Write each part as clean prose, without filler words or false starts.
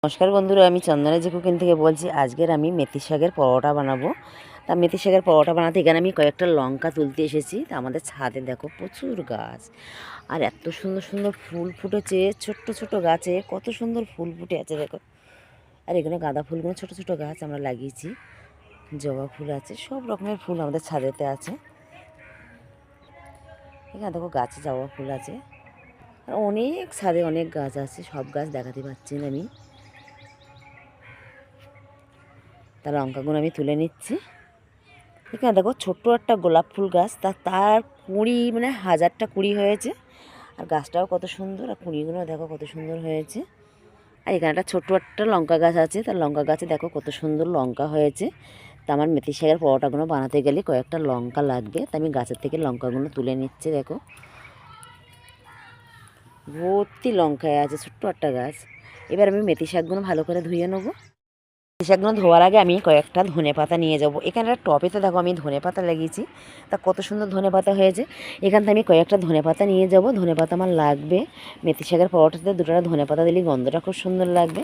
নমস্কার বন্ধুরা, আমি চন্দনা জি কুকিং থেকে বলছি। আজকের আমি মেথি শাকের পরোটা বানাবো। তা মেথি শাকের পরোটা বানাতে এখানে আমি কয়েকটা লঙ্কা তুলতে এসেছি। তা আমাদের ছাদে দেখো প্রচুর গাছ, আর এত সুন্দর সুন্দর ফুল ফুটেছে। ছোট্ট ছোট গাছে কত সুন্দর ফুল ফুটে আছে দেখো। আর এখানে গাঁদা ফুলগুলো ছোট ছোট গাছ আমরা লাগিয়েছি, জবা ফুল আছে, সব রকমের ফুল আমাদের ছাদেতে আছে। এখানে দেখো গাছে জবা ফুল আছে, আর অনেক ছাদে অনেক গাছ আছে, সব গাছ দেখাতে পাচ্ছি না আমি। তার লঙ্কাগুলো আমি তুলে নিচ্ছি। এখানে দেখো ছোট্ট একটা গোলাপ ফুল গাছ, তার কুঁড়ি মানে হাজারটা কুঁড়ি হয়েছে। আর গাছটাও কত সুন্দর, আর কুঁড়িগুলো দেখো কত সুন্দর হয়েছে। আর এখানে একটা ছোট্ট একটা লঙ্কা গাছ আছে, তার লঙ্কা গাছে দেখো কত সুন্দর লঙ্কা হয়েছে। তা আমার মেথি শাকের পরোটাগুলো বানাতে গেলে কয়েকটা লঙ্কা লাগবে, তা আমি গাছের থেকে লঙ্কাগুলো তুলে নিচ্ছি। দেখো ভর্তি লঙ্কায় আছে, ছোট্ট একটা গাছ। এবার আমি মেথি শাকগুলো ভালো করে ধুয়ে নেবো। শাকগুলো ধোয়ার আগে আমি কয়েকটা ধনেপাতা নিয়ে যাব। এখানে একটা টবেতে দেখো আমি ধনেপাতা লাগিয়েছি, তা কত সুন্দর ধনেপাতা হয়েছে। এখান থেকে আমি কয়েকটা ধনেপাতা নিয়ে যাব। ধনেপাতা আমার লাগবে মেথি শাকের পরোটাতে, দুটো ধনেপাতা দিলে গন্ধটা খুব সুন্দর লাগবে।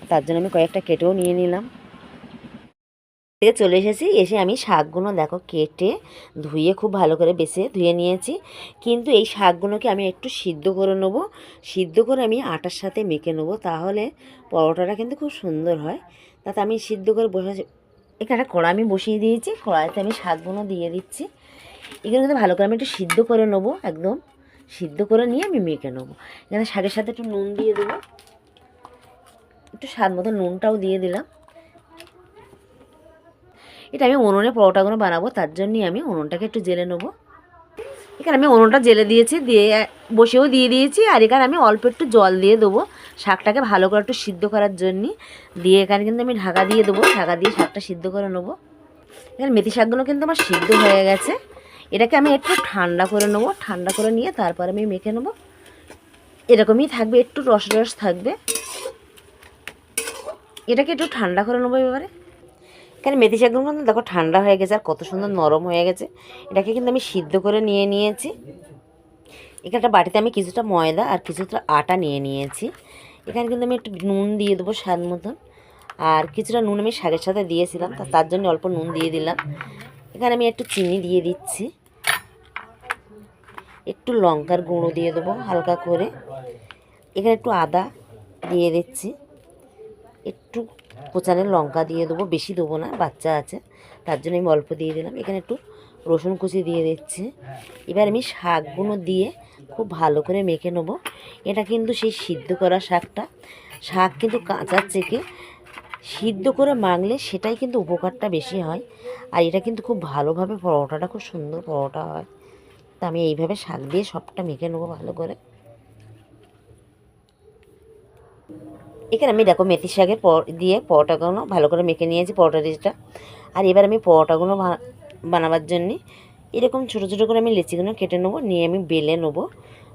তার জন্য আমি কয়েকটা কেটেও নিয়ে নিলাম। চলে এসেছি, এসে আমি শাকগুলো দেখো কেটে ধুয়ে খুব ভালো করে বেছে ধুয়ে নিয়েছি। কিন্তু এই শাকগুলোকে আমি একটু সিদ্ধ করে নেবো। সিদ্ধ করে আমি আটার সাথে মেখে নেবো, তাহলে পরোটাটা কিন্তু খুব সুন্দর হয়। তাতে আমি সিদ্ধ করে বসে এখানে কড়া আমি বসিয়ে দিয়েছি, কড়াইতে আমি শাকগুলো দিয়ে দিচ্ছি। এখানে কিন্তু ভালো করে আমি একটু সিদ্ধ করে নেবো, একদম সিদ্ধ করে নিয়ে আমি মেখে নেবো। এখানে শাকের সাথে একটু নুন দিয়ে দেবো, একটু স্বাদ মতো নুনটাও দিয়ে দিলাম। এটা আমি উনুনে পরোটাগুলো বানাবো, তার জন্যই আমি উনুনটাকে একটু জেলে নেবো। এখানে আমি উনুনটা জেলে দিয়েছি, দিয়ে বসেও দিয়ে দিয়েছি। আর এখানে আমি অল্প একটু জল দিয়ে দেবো শাকটাকে ভালো করে একটু সিদ্ধ করার জন্য। দিয়ে এখানে কিন্তু আমি ঢাকা দিয়ে দেবো, ঢাকা দিয়ে শাকটা সিদ্ধ করে নেবো। এখানে মেথি শাকগুলো কিন্তু আমার সিদ্ধ হয়ে গেছে। এটাকে আমি একটু ঠান্ডা করে নেবো, ঠান্ডা করে নিয়ে তারপর আমি মেখে নেবো। এরকমই থাকবে, একটু রস রস থাকবে। এটাকে একটু ঠান্ডা করে নেবো এবারে। এখানে মেথি শাকগুলো কিন্তু দেখো ঠান্ডা হয়ে গেছে, আর কত সুন্দর নরম হয়ে গেছে। এটাকে কিন্তু আমি সিদ্ধ করে নিয়ে নিয়েছি। এখানে একটা বাটিতে আমি কিছুটা ময়দা আর কিছুটা আটা নিয়ে নিয়েছি। এখানে কিন্তু আমি একটু নুন দিয়ে দেবো স্বাদ মতন, আর কিছুটা নুন আমি শাকের সাথে দিয়েছিলাম, তার জন্য অল্প নুন দিয়ে দিলাম। এখানে আমি একটু চিনি দিয়ে দিচ্ছি, একটু লঙ্কার গুঁড়ো দিয়ে দেবো হালকা করে। এখানে একটু আদা দিয়ে দিচ্ছি, একটু কোচানো লঙ্কা দিয়ে দেবো, বেশি দেবো না, বাচ্চা আছে তার জন্য আমি অল্প দিয়ে দিলাম। এখানে একটু রসুন কুচি দিয়ে দিচ্ছি। এবার আমি শাকগুলো দিয়ে খুব ভালো করে মেখে নেবো। এটা কিন্তু সেই সিদ্ধ করা শাকটা, শাক কিন্তু কাঁচার থেকে সিদ্ধ করে মাখলে সেটাই কিন্তু উপকারটা বেশি হয়। আর এটা কিন্তু খুব ভালোভাবে পরোটাটা খুব সুন্দর পরোটা হয়। তা আমি এইভাবে শাক দিয়ে সবটা মেখে নেবো ভালো করে। এখানে আমি দেখো মেথি শাকের দিয়ে পরোটাগুলো ভালো করে মেখে নিয়েছি, পরোটা ডিশটা। আর এবার আমি পরোটাগুলো বানাবার জন্যে এরকম ছোটো ছোটো করে আমি লেচিগুলো কেটে নেবো, নিয়ে আমি বেলে নেবো।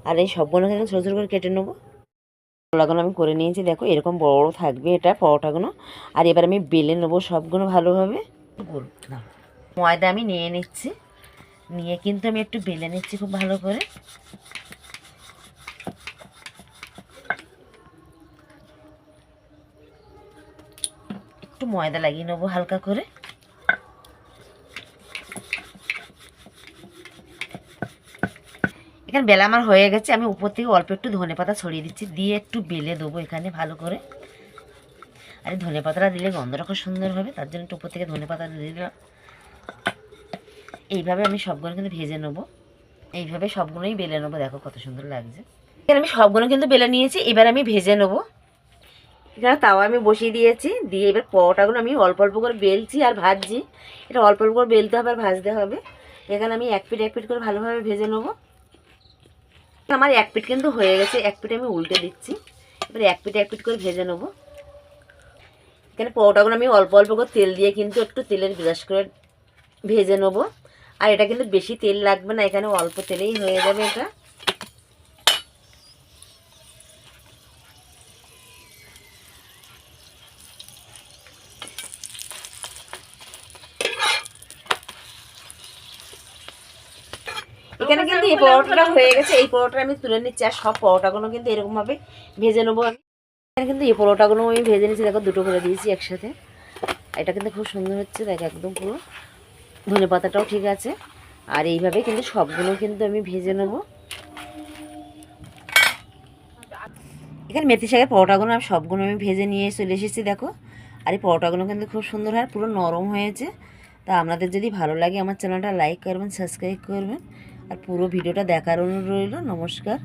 আর এই সবগুলো কিন্তু ছোটো ছোটো করে কেটে নেবো। পরোটাগুলো আমি করে নিয়েছি, দেখো এরকম বড় থাকবে এটা পরোটাগুলো। আর এবার আমি বেলে নেবো সবগুলো ভালোভাবে। ময়দা আমি নিয়ে নিচ্ছি, নিয়ে কিন্তু আমি একটু বেলে নিচ্ছি খুব ভালো করে। একটু ময়দা লাগিয়ে নেবো হালকা করে। এখানে বেলা আমার হয়ে গেছে, আমি উপর থেকে অল্প একটু ধনেপাতা ছড়িয়ে দিচ্ছি, দিয়ে একটু বেলে দেবো এখানে ভালো করে। আর এই ধনেপাতাটা দিলে গন্ধটা খুব সুন্দর হবে, তার জন্য একটু উপর থেকে ধনেপাতা দিয়ে দিলাম। এইভাবে আমি সবগুলো কিন্তু ভেজে নেবো, এইভাবে সবগুলোই বেলে নেবো, দেখো কত সুন্দর লাগছে। এখানে আমি সবগুলো কিন্তু বেলে নিয়েছি, এবার আমি ভেজে নেবো। এখানে তাওয়া আমি বসিয়ে দিয়েছি, দিয়ে এবার পরোটাগুলো আমি অল্প অল্প করে বেলছি আর ভাজছি। এটা অল্প অল্প করে বেলতে হবে আর ভাজতে হবে। এখানে আমি এক পিঠ করে ভালোভাবে ভেজে নেবো। আমার এক পিঠ কিন্তু হয়ে গেছে, এক পিঠ আমি উল্টে দিচ্ছি। এবার এক পিঠ করে ভেজে নেবো। এখানে পরোটাগুলো আমি অল্প অল্প করে তেল দিয়ে কিন্তু একটু তেলের ব্রাশ করে ভেজে নেবো। আর এটা কিন্তু বেশি তেল লাগবে না, এখানে অল্প তেলেই হয়ে যাবে এটা। এখানে কিন্তু এই পরোটাটা হয়ে গেছে, এই পরোটা আমি তুলে নিচ্ছি। আর সব পরোটাগুলো কিন্তু এরকমভাবে ভেজে নেবো আমি। এখানে কিন্তু এই পরোটাগুলো আমি ভেজে নিয়েছি, দেখো দুটো করে দিয়েছি একসাথে। এটা কিন্তু খুব সুন্দর হচ্ছে, দেখো একদম পুরো ধনে পাতাটাও ঠিক আছে। আর এইভাবে কিন্তু সবগুলো কিন্তু আমি ভেজে নেব। এখানে মেথি শাকের পরোটাগুলো আমি সবগুলো আমি ভেজে নিয়ে চলে এসেছি দেখো। আর এই পরোটাগুলো কিন্তু খুব সুন্দর হয়, পুরো নরম হয়েছে। তা আপনাদের যদি ভালো লাগে আমার চ্যানেলটা লাইক করবেন, সাবস্ক্রাইব করবেন, আর পুরো ভিডিওটা দেখার অনুরোধ রইল। নমস্কার।